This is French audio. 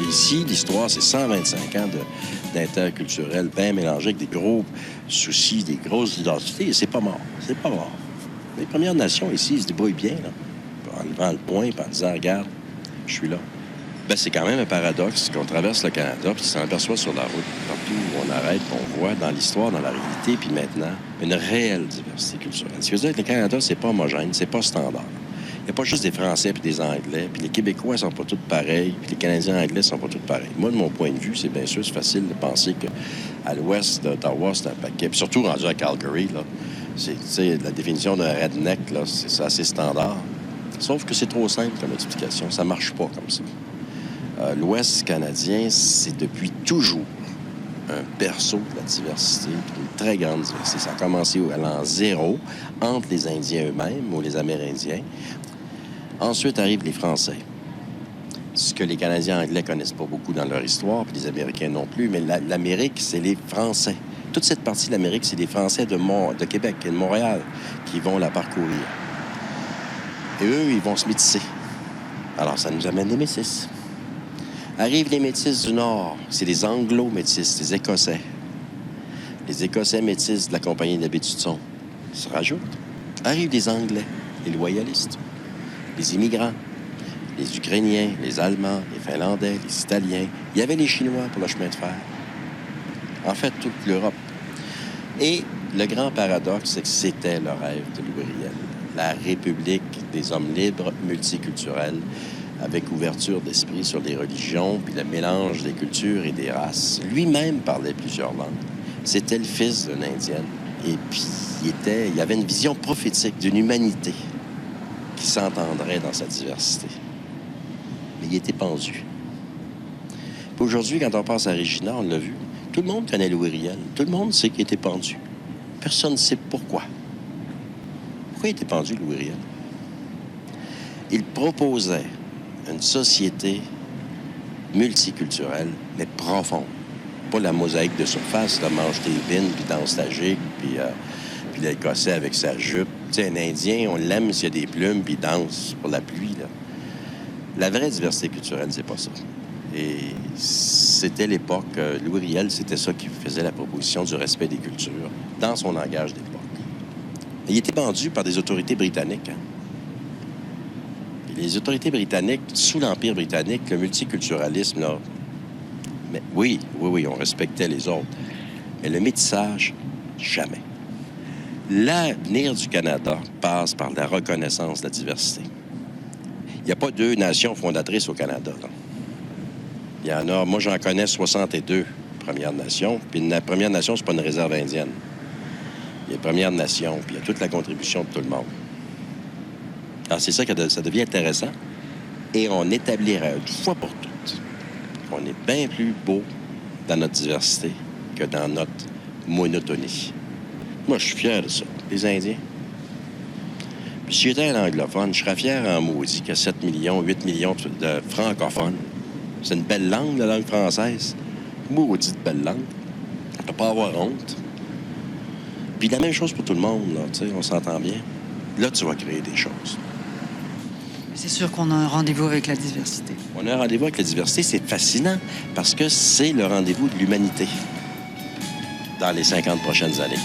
ici, l'histoire, c'est 125 ans d'interculturel bien mélangé avec des gros soucis, des grosses identités. Et c'est pas mort. C'est pas mort. Les Premières Nations, ici, ils se débrouillent bien, là. En levant le poing et en disant, regarde, je suis là. Ben, c'est quand même un paradoxe qu'on traverse le Canada puis on s'aperçoit sur la route, partout où on arrête, on voit dans l'histoire, dans la réalité, puis maintenant, une réelle diversité culturelle. Ce qui veut dire que le Canada, c'est pas homogène, c'est pas standard. Il n'y a pas juste des Français puis des Anglais, puis les Québécois sont pas tous pareils, puis les Canadiens anglais sont pas tous pareils. Moi, de mon point de vue, c'est bien sûr, c'est facile de penser qu'à l'ouest d'Ottawa, c'est un paquet, puis surtout rendu à Calgary, là, c'est la définition d'un redneck, là, c'est assez standard. Sauf que c'est trop simple comme explication, ça marche pas comme ça. L'Ouest canadien, c'est depuis toujours un berceau de la diversité, une très grande diversité. Ça a commencé à l'an 0, entre les Indiens eux-mêmes ou les Amérindiens. Ensuite arrivent les Français. Ce que les Canadiens anglais connaissent pas beaucoup dans leur histoire, puis les Américains non plus, mais l'Amérique, c'est les Français. Toute cette partie de l'Amérique, c'est les Français de Québec et de Montréal qui vont la parcourir. Et eux, ils vont se métisser. Alors, ça nous amène les Métis. Arrivent les Métis du Nord. C'est les Anglo-Métis, les Écossais. Les Écossais Métis de la Compagnie de la baie du Hudson se rajoutent. Arrivent les Anglais, les loyalistes, les immigrants, les Ukrainiens, les Allemands, les Finlandais, les Italiens. Il y avait les Chinois pour le chemin de fer. En fait, toute l'Europe. Et le grand paradoxe, c'est que c'était le rêve de Louis Riel. La République des hommes libres, multiculturels, avec ouverture d'esprit sur les religions, puis le mélange des cultures et des races. Lui-même parlait plusieurs langues. C'était le fils d'une Indienne. Et puis, il avait une vision prophétique d'une humanité qui s'entendrait dans sa diversité. Mais il était pendu. Puis aujourd'hui, quand on passe à Regina, on l'a vu, tout le monde connaît Louis Riel. Tout le monde sait qu'il était pendu. Personne ne sait pourquoi. Pourquoi il était pendu, Louis Riel? Il proposait une société multiculturelle, mais profonde. Pas la mosaïque de surface, là, mange tes bines, puis danse ta gigue, puis l'Écossais avec sa jupe. Tu sais, un Indien, on l'aime s'il y a des plumes, puis il danse pour la pluie, là. La vraie diversité culturelle, c'est pas ça. Et c'était l'époque, Louis Riel, c'était ça qui faisait la proposition du respect des cultures dans son langage d'époque. Il était pendu par des autorités britanniques, hein. Les autorités britanniques, sous l'Empire britannique, le multiculturalisme, là, mais oui, on respectait les autres. Mais le métissage, jamais. L'avenir du Canada passe par la reconnaissance de la diversité. Il n'y a pas 2 nations fondatrices au Canada, là. Il y en a, moi j'en connais 62 Premières Nations, puis la Première Nation, c'est pas une réserve indienne. Il y a Premières Nations, puis il y a toute la contribution de tout le monde. Alors, c'est ça que ça devient intéressant. Et on établirait une fois pour toutes qu'on est bien plus beau dans notre diversité que dans notre monotonie. Moi, je suis fier de ça, les Indiens. Puis si j'étais un anglophone, je serais fier en maudit qu'il y a 7 millions, 8 millions de francophones. C'est une belle langue, la langue française. Maudite belle langue. On ne peut pas avoir honte. Puis la même chose pour tout le monde, là, tu sais, on s'entend bien. Là, tu vas créer des choses. C'est sûr qu'on a un rendez-vous avec la diversité. On a un rendez-vous avec la diversité, c'est fascinant parce que c'est le rendez-vous de l'humanité dans les 50 prochaines années.